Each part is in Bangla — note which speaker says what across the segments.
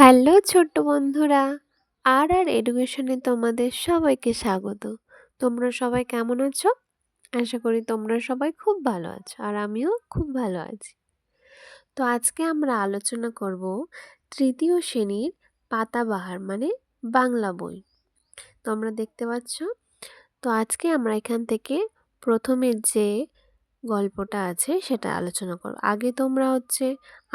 Speaker 1: হ্যালো ছোট্ট বন্ধুরা, আর এডুকেশনে তোমাদের সবাইকে স্বাগত। তোমরা সবাই কেমন আছো? আশা করি তোমরা সবাই খুব ভালো আছো আর আমিও খুব ভালো আছি। তো আজকে আমরা আলোচনা করব তৃতীয় শ্রেণীর পাতাবাহার মানে বাংলা বই। তোমরা দেখতে পাচ্ছ। তো আজকে আমরা এখান থেকে প্রথমের যে গল্পটা আছে সেটা আলোচনা করব। আগে তোমরা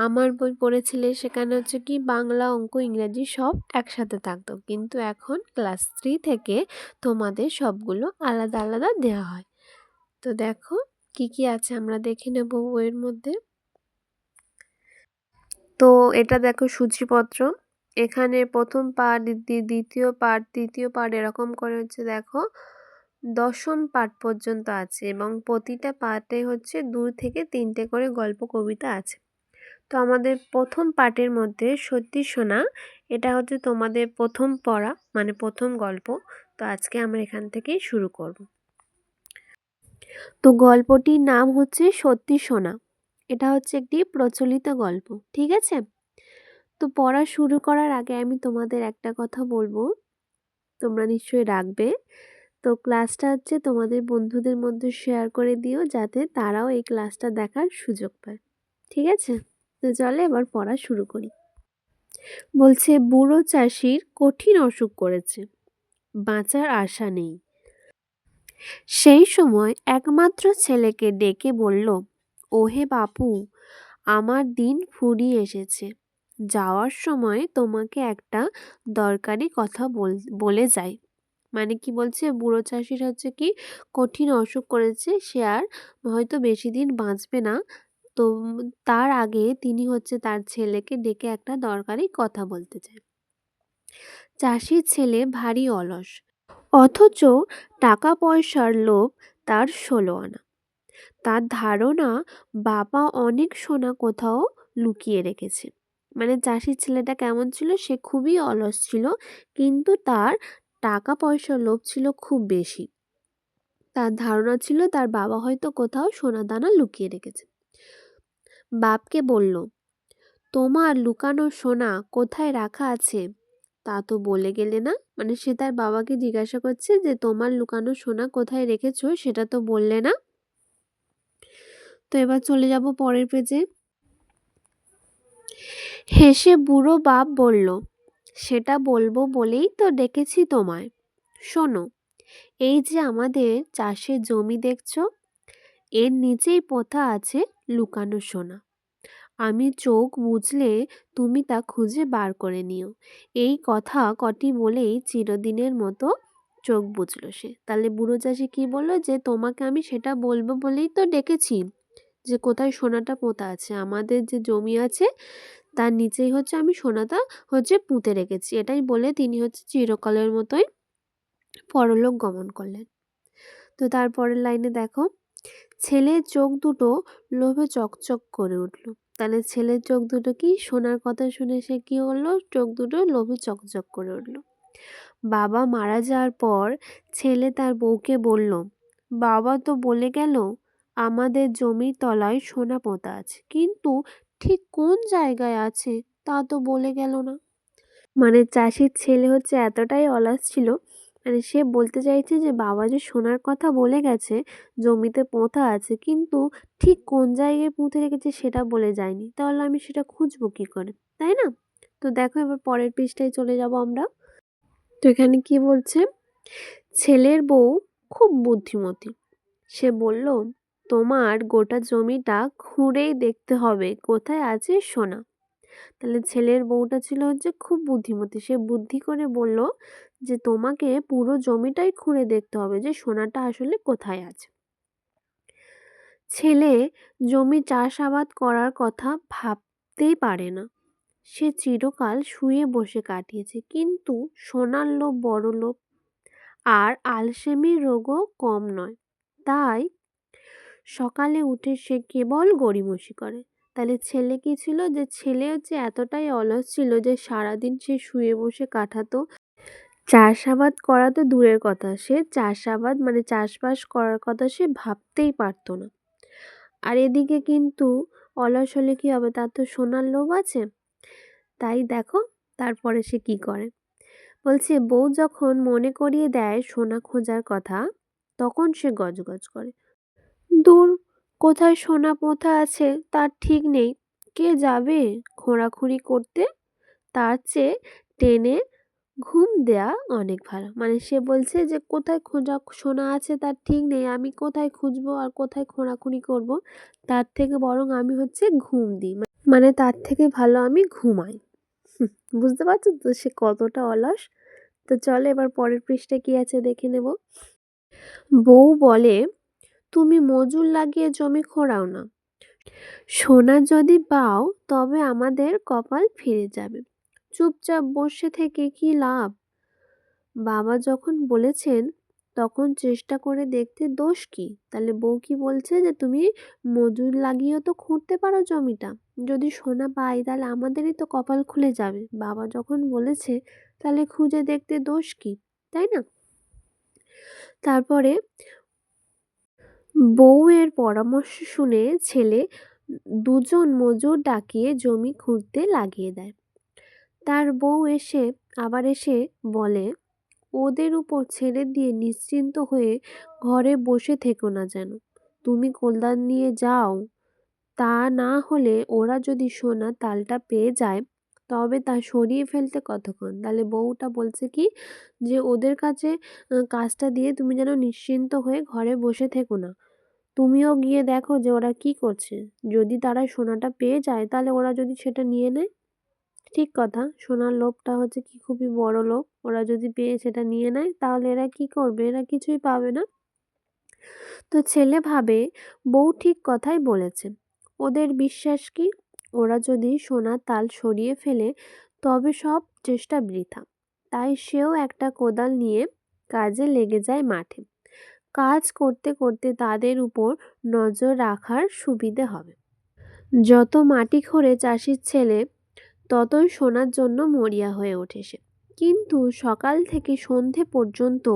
Speaker 1: আমার বই পড়েছিলে, সেখানে কি বাংলা, অঙ্ক, ইংরাজি সব একসাথে থাকতো, কিন্তু এখন ক্লাস 3 থেকে তোমাদের সবগুলো আলাদা আলাদা দেওয়া হয়। তো দেখো কি কি আছে আমরা দেখে নেব বইয়ের মধ্যে। তো এটা দেখো সূচিপত্র, এখানে প্রথম পাঠ, দ্বিতীয় পাঠ, তৃতীয় পাঠ এরকম করে দেখো 10ম পাঠ পর্যন্ত আছে এবং প্রতিটা পাঠে 2 থেকে 3টে করে গল্প কবিতা আছে। তো আমাদের প্রথম পাঠের মধ্যে সত্যি শোনা, এটা তোমাদের প্রথম পড়া মানে প্রথম গল্প। তো আজকে আমরা এখান থেকেই শুরু করব। তো গল্পটির নাম সত্যি শোনা। এটা একটি প্রচলিত গল্প, ঠিক আছে? তো পড়া শুরু করার আগে আমি তোমাদের একটা কথা বলবো, তোমরা নিশ্চয়ই রাখবে। তো ক্লাসটা তোমাদের বন্ধুদের মধ্যে শেয়ার করে দিও, যাতে তারাও এই ক্লাসটা দেখার সুযোগ পায়, ঠিক আছে? তো চলে এবার পড়া শুরু করি। বুড়ো চাষির কঠিন অসুখ করেছে, বাঁচার আশা নেই। সেই সময় একমাত্র ছেলেকে ডেকে বলল, ওহে বাপু, আমার দিন ফুরিয়ে এসেছে। যাওয়ার সময় তোমাকে একটা দরকারি কথা বলে যাই। মানে কি বলছে, বুড়ো চাষির কি কঠিন অসুখ করেছে, সে আর হয়তো বেশি দিন বাঁচবে না। তো তার আগে তিনি তার ছেলেকে ডেকে একটা দরকারি কথা বলতে চায়। চাষির ছেলে ভারী অলস, অথচ টাকা পয়সার লোভ তার 16 আনা। তার ধারণা বাবা অনেক সোনা কোথাও লুকিয়ে রেখেছে। মানে চাষির ছেলেটা কেমন ছিল, সে খুবই অলস ছিল, কিন্তু তার টাকা পয়সার লোভ ছিল খুব বেশি। তার ধারণা ছিল তার বাবা হয়তো কোথাও সোনা দানা লুকিয়ে রেখেছে। বাপকে বলল, তোমার লুকানো সোনা কোথায় রাখা আছে তা তো বলে গেলে না। মানে সে তার বাবাকে জিজ্ঞাসা করছে যে তোমার লুকানো সোনা কোথায় রেখেছো, সেটা তো বললে না। তো এবার চলে যাব পরের পেজে। হেসে বুড়ো বাপ বলল, সেটা বলবো বলেই তো ডেকেছি তোমায়। শোনো, এই যে আমাদের চাষের জমি দেখছো, এর নিচেই পোঁতা আছে লুকানো সোনা। আমি চোখ বুঝলে তুমি তা খুঁজে বার করে নিও। এই কথা কটি বলেই চিরদিনের মতো চোখ বুঝল সে। তাহলে বুড়ো চাষি কি বলল, যে তোমাকে আমি সেটা বলবো বলেই তো ডেকেছি, যে কোথায় সোনাটা পোঁতা আছে। আমাদের যে জমি আছে তার নিচেই আমি সোনাটা পুঁতে রেখেছি। এটাই বলে তিনি চিরকালের মতোই পরলোক গমন করলেন। তো তারপরের লাইনে দেখো, ছেলের চোখ দুটো লোভে চকচক করে উঠল। তাহলে ছেলের চোখ দুটো কি, সোনার কথা শুনে সে কি হলো, চোখ দুটো লোভে চকচক করে উঠল। বাবা মারা যাওয়ার পর ছেলে তার বউকে বলল, বাবা তো বলে গেল আমাদের জমির তলায় সোনা পোঁতা আছে, কিন্তু ঠিক কোন জায়গায় আছে তা তো বলে গেল না। মানে চাষির ছেলে এতটাই অলস ছিল, মানে সে বলতে চাইছে যে বাবা যে সোনার কথা বলে গেছে, জমিতে পোঁতা আছে, কিন্তু ঠিক কোন জায়গায় পুঁতে রেখেছে সেটা বলে যায়নি, তাহলে আমি সেটা খুঁজবো কি করে, তাই না? তো দেখো এবার পরের পৃষ্ঠায় চলে যাব আমরা। তো এখানে কি বলছে, ছেলের বউ খুব বুদ্ধিমতী। সে বলল, তোমার গোটা জমিটা খুঁড়েই দেখতে হবে কোথায় আছে সোনা। তাহলে ছেলের বউটা ছিল খুব বুদ্ধিমতী। সে বুদ্ধি করে বলল যে তোমাকে পুরো জমিটাই খুঁড়ে দেখতে হবে যে সোনাটা আসলে কোথায় আছে। ছেলে জমি চাষাবাদ করার কথা ভাবতেই পারে না। সে চিরকাল শুয়ে বসে কাটিয়েছে, কিন্তু সোনার লোভ বড় লোভ, আর আলসেমির রোগও কম নয়। তাই সকালে উঠে সে কেবল গড়িমসি করে। তাহলে ছেলে কি ছিল, যে ছেলে এতটাই অলস ছিল যে সারাদিন সে শুয়ে বসে কাটাতো। চাষাবাদ করা তো দূরের কথা, সে চাষাবাদ মানে চাষবাস করার কথা সে ভাবতেই পারতো না। আর এদিকে কিন্তু অলস হলে কি হবে, তার তো সোনার লোভ আছে। তাই দেখো তারপরে সে কি করে, বলছে বউ যখন মনে করিয়ে দেয় সোনা খোঁজার কথা, তখন সে গজগজ করে, দূর, কোথায় সোনা পোঁতা আছে তার ঠিক নেই, কে যাবে খোঁড়াখুঁড়ি করতে, তার চেয়ে টেনে ঘুম দেয়া অনেক ভালো। মানে সে বলছে যে কোথায় সোনা আছে তার ঠিক নেই, আমি কোথায় খুঁজবো আর কোথায় খোঁড়াখুঁড়ি করব, তার থেকে বরং আমি হচ্ছে ঘুম দিই, মানে তার থেকে ভালো আমি ঘুমাই। বুঝতে পারছো তো সে কতটা অলস। তো চলো এবার পরের পৃষ্ঠায় কি আছে দেখে নেব। বউ বলে, তুমি মজুর লাগিয়ে জমি খোঁড়াও না, সোনা যদি পাও তবে আমাদের কপাল ফিরে যাবে, চুপচাপ বসে থেকে কি লাভ। বাবা যখন বলেছেন তখন চেষ্টা করে দেখতে দোষ কি। তাহলে বউ কি বলছে যে তুমি মজুর লাগিয়েও তো খুঁড়তে পারো জমিটা, যদি সোনা পাই তাহলে আমাদেরই তো কপাল খুলে যাবে, বাবা যখন বলেছে তাহলে খুঁজে দেখতে দোষ কি, তাই না। তারপরে বউয়ের পরামর্শ শুনে ছেলে দুজন মজুর ডাকিয়ে জমি খুঁড়তে লাগিয়ে দেয়। তার বউ আবার এসে বলে, ওদের উপর ছেড়ে দিয়ে নিশ্চিন্ত হয়ে ঘরে বসে থেকো না যেন, তুমি কোদাল নিয়ে যাও, তা না হলে ওরা যদি সোনা তালটা পেয়ে যায় তবে তা সরিয়ে ফেলতে কতক্ষণ। তাহলে বউটা বলছে কি যে ওদের কাছে কাজটা দিয়ে তুমি যেন নিশ্চিন্ত হয়ে ঘরে বসে থেকো না, তুমিও গিয়ে দেখো যে ওরা কি করছে, যদি তারা সোনাটা পেয়ে যায় তাহলে ওরা যদি সেটা নিয়ে নেয়। ঠিক কথা, সোনার লোভটা হচ্ছে কি খুবই বড় লোভ, ওরা যদি পেয়ে সেটা নিয়ে নেয় তাহলে এরা কি করবে, এরা কিছুই পাবে না। তো ছেলে ভাবে বউ ঠিক কথাই বলেছে, ওদের বিশ্বাস কি, ওরা যদি সোনার তাল সরিয়ে ফেলে তবে সব চেষ্টা বৃথা। তাই সেও একটা কোদাল নিয়ে কাজে লেগে যায় মাঠে। কাজ করতে করতে তাদের উপর নজর রাখার সুবিধে হবে। যত মাটি খোঁড়ে চাষির ছেলে ততই সোনার জন্য মরিয়া হয়ে ওঠে সে। কিন্তু সকাল থেকে সন্ধে পর্যন্ত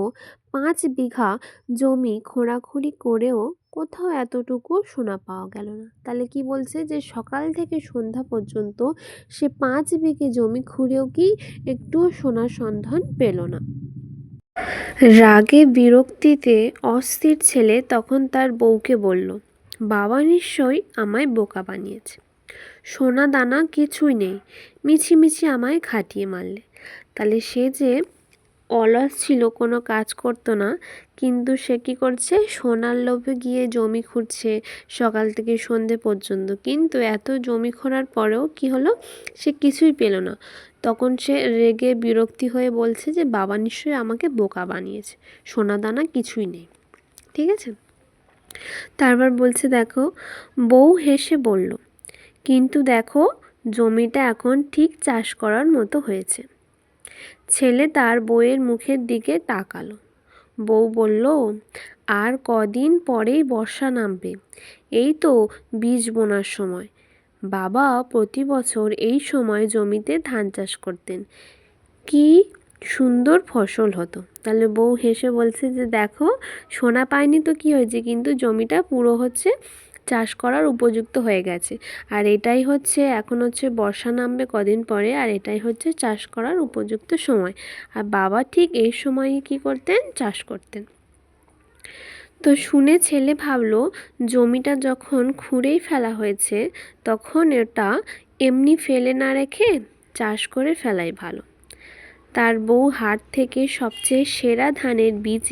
Speaker 1: 5 বিঘা জমি খোঁড়াখুঁড়ি করেও কোথাও এতটুকু সোনা পাওয়া গেল না। তাহলে কি বলছে যে সকাল থেকে সন্ধ্যা পর্যন্ত সে 5 বিঘে জমি খুঁড়েও কি একটুও সোনার সন্ধান পেল না। রাগে বিরক্তিতে অস্থির ছেলে তখন তার বউকে বলল, বাবা নিশ্চয়ই আমায় বোকা বানিয়েছে, সোনা দানা কিছুই নেই, মিছিমিছি আমায় খাটিয়ে মারলে। তাহলে সে যে অলস ছিল, কোনো কাজ করতো না, কিন্তু সে কী করছে, সোনার লোভে গিয়ে জমি খুঁড়ছে সকাল থেকে সন্ধে পর্যন্ত, কিন্তু এত জমি খোঁড়ার পরেও কি হলো, সে কিছুই পেল না। তখন সে রেগে বিরক্তি হয়ে বলছে যে বাবা নিশ্চয়ই আমাকে বোকা বানিয়েছে, সোনা দানা কিছুই নেই। ঠিক আছে, তারপর বলছে দেখো, বউ হেসে বলল, কিন্তু দেখো জমিটা এখন ঠিক চাষ করার মতো হয়েছে। ছেলে তার বউয়ের মুখের দিকে তাকালো। বউ বলল, আর কদিন পরেই বর্ষা নামবে, এই তো বীজ বোনার সময়। বাবা প্রতি বছর এই সময় জমিতে ধান চাষ করতেন, কি সুন্দর ফসল হতো। তাহলে বউ হেসে বলছে যে দেখো সোনা পায়নি তো কি হয়েছে, কিন্তু জমিটা পুরো হচ্ছে চাষ করার উপযুক্ত হয়ে গেছে, আর এটাই হচ্ছে এখন হচ্ছে বর্ষা নামবে কদিন পরে, আর এটাই হচ্ছে চাষ করার উপযুক্ত সময়। আর বাবা ঠিক এই সময়ই কী করতেন, চাষ করতেন। তো শুনে ছেলে ভাবলো জমিটা যখন খুঁড়েই ফেলা হয়েছে তখন এটা এমনি ফেলে না রেখে চাষ করে ফেলাই ভালো। তার বউ হাট থেকে সবচেয়ে সেরা ধানের বীজ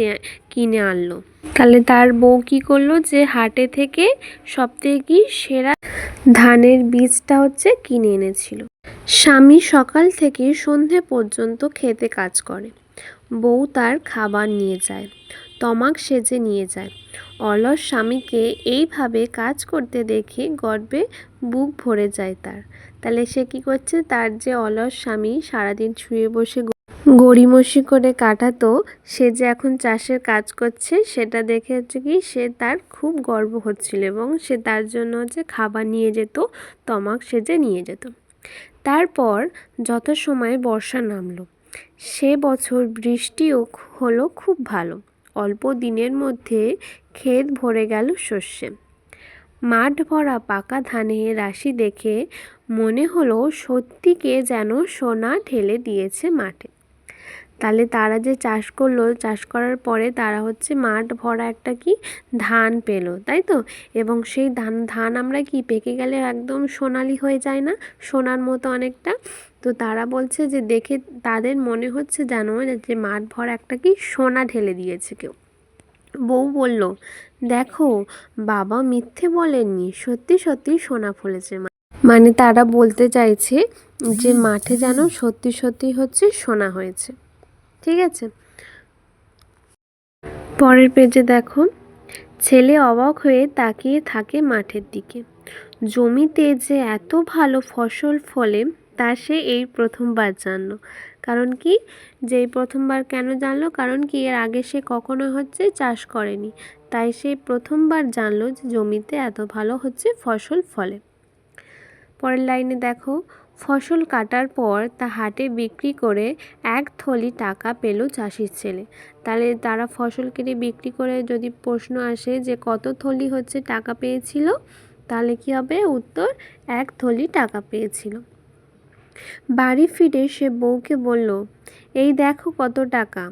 Speaker 1: কিনে আনলো। তাহলে তার বউ কী করলো, যে হাটে থেকে সবথেকে কি সেরা ধানের বীজটা হচ্ছে কিনে এনেছিল। স্বামী সকাল থেকে সন্ধে পর্যন্ত খেতে কাজ করে, বউ তার খাবার নিয়ে যায়, তমাক সেজে নিয়ে যায়। অলস স্বামীকে এইভাবে কাজ করতে দেখে গর্বে বুক ভরে যায় তার। তাহলে সে কী করছে, তার যে অলস স্বামী সারাদিন শুয়ে বসে গড়িমসি করে কাটাতো, সে যে এখন চাষের কাজ করছে সেটা দেখে হচ্ছে কি সে তার খুব গর্ব হচ্ছিল, এবং সে তার জন্য হচ্ছে খাবার নিয়ে যেত, তমাক সেজে নিয়ে যেত। তারপর যথাসময়ে বর্ষা নামলো। সে বছর বৃষ্টিও হলো খুব ভালো, অল্প দিনের মধ্যে ক্ষেত ভরে গেল শস্যে। মাঠ ভরা পাকা ধানের রাশি দেখে মনে হলো সত্যি কে যেন সোনা ঢেলে দিয়েছে মাঠে। তাহলে তারা যে চাষ করলো, চাষ করার পরে তারা হচ্ছে মাঠ ভরা একটা কি ধান পেলো, তাই তো? এবং সেই ধান আমরা কি পেকে গেলে একদম সোনালি হয়ে যায় না, সোনার মতো অনেকটা। তো তারা বলছে যে দেখে তাদের মনে হচ্ছে যেন যে মাঠ ভরা একটা কি সোনা ঢেলে দিয়েছে কেউ। বউ বলল, দেখো বাবা মিথ্যে বলেননি, সত্যি সত্যি সোনা ফলেছে। মানে তারা বলতে চাইছে যে মাঠে যেন সত্যি সত্যি হচ্ছে সোনা হয়েছে। ঠিক আছে, পরের পেজে দেখো, ছেলে অবাক হয়ে তাকিয়ে থাকে মাঠের দিকে। জমিতে যে এত ভালো ফসল ফলে তা সে এই প্রথমবার জানলো। কারণ কি, যে এই প্রথমবার কেন জানলো? কারণ কি, এর আগে সে কখনো হচ্ছে চাষ করেনি, তাই সে প্রথমবার জানলো যে জমিতে এত ভালো হচ্ছে ফসল ফলে। পরের লাইনে দেখো, ফসল কাটার পর তা হাটে বিক্রি করে 1 থলি টাকা পেল চাষির ছেলে। তাহলে তারা ফসল কেটে বিক্রি করে যদি প্রশ্ন আসে যে কত থলি হচ্ছে টাকা পেয়েছিল, তাহলে কি হবে? উত্তর 1 থলি টাকা পেয়েছিল। বাড়ি ফিরে সে বউকে বলল, এই দেখো কত টাকা।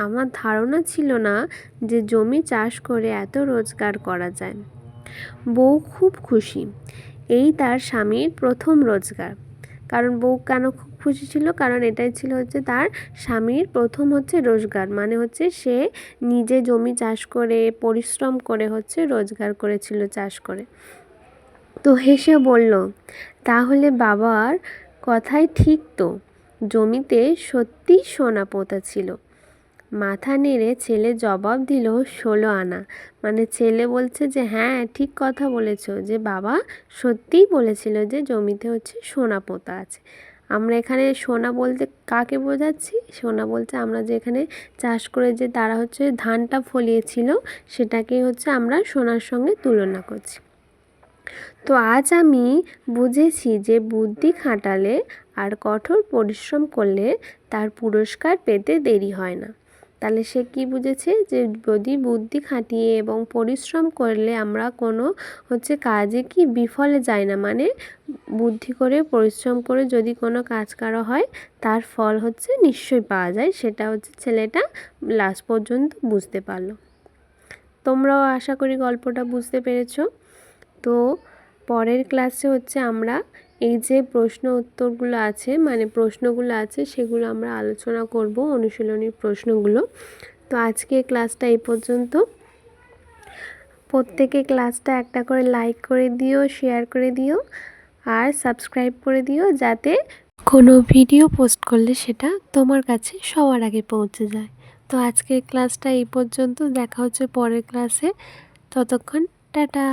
Speaker 1: আমার ধারণা ছিল না যে জমি চাষ করে এত রোজগার করা যায়। বউ খুব খুশি, এই তার স্বামীর প্রথম রোজগার। কারণ বউ কেন খুব খুশি ছিল? কারণ এটাই ছিল হচ্ছে তার স্বামীর প্রথম হচ্ছে রোজগার, মানে হচ্ছে সে নিজে জমি চাষ করে পরিশ্রম করে হচ্ছে রোজগার করেছিল চাষ করে। তো হেসে বলল, তাহলে বাবার কথাই ঠিক তো, জমিতে সত্যি সোনা পোঁতা ছিল। মাথা নেড়ে ছেলে জবাব দিল, 16 আনা। মানে ছেলে বলছে যে হ্যাঁ ঠিক কথা বলেছ, যে বাবা সত্যিই বলেছিল যে জমিতে হচ্ছে সোনা পোঁতা আছে। আমরা এখানে সোনা বলতে কাকে বোঝাচ্ছি? সোনা বলতে আমরা যে এখানে চাষ করে যে তারা হচ্ছে ধানটা ফলিয়েছিল, সেটাকেই হচ্ছে আমরা সোনার সঙ্গে তুলনা করছি। তো আজ আমি বুঝেছি যে বুদ্ধি খাটালে আর কঠোর পরিশ্রম করলে তার পুরস্কার পেতে দেরি হয় না। তাহলে সে কি বুঝেছে? যে যদি বুদ্ধি খাটিয়ে এবং পরিশ্রম করলে আমরা কোনো হচ্ছে কাজে কি বিফলে যাই না, মানে বুদ্ধি করে পরিশ্রম করে যদি কোনো কাজ করা হয় তার ফল হচ্ছে নিশ্চয়ই পাওয়া যায়। সেটা হচ্ছে ছেলেটা লাস্ট পর্যন্ত বুঝতে পারলো। তোমরাও আশা করি গল্পটা বুঝতে পেরেছো। তো পরের ক্লাসে হচ্ছে আমরা এই যে প্রশ্ন উত্তরগুলো আছে, মানে প্রশ্নগুলো আছে, সেগুলো আমরা আলোচনা করব, অনুশীলনীর প্রশ্নগুলো। তো আজকে ক্লাসটা এই পর্যন্ত। প্রত্যেকে ক্লাসটা একটা করে লাইক করে দিও, শেয়ার করে দিও আর সাবস্ক্রাইব করে দিও, যাতে কোনো ভিডিও পোস্ট করলে সেটা তোমার কাছে সবার আগে পৌঁছে যায়। তো আজকের ক্লাসটা এই পর্যন্ত, দেখা হচ্ছে পরের ক্লাসে। ততক্ষণ টাটা।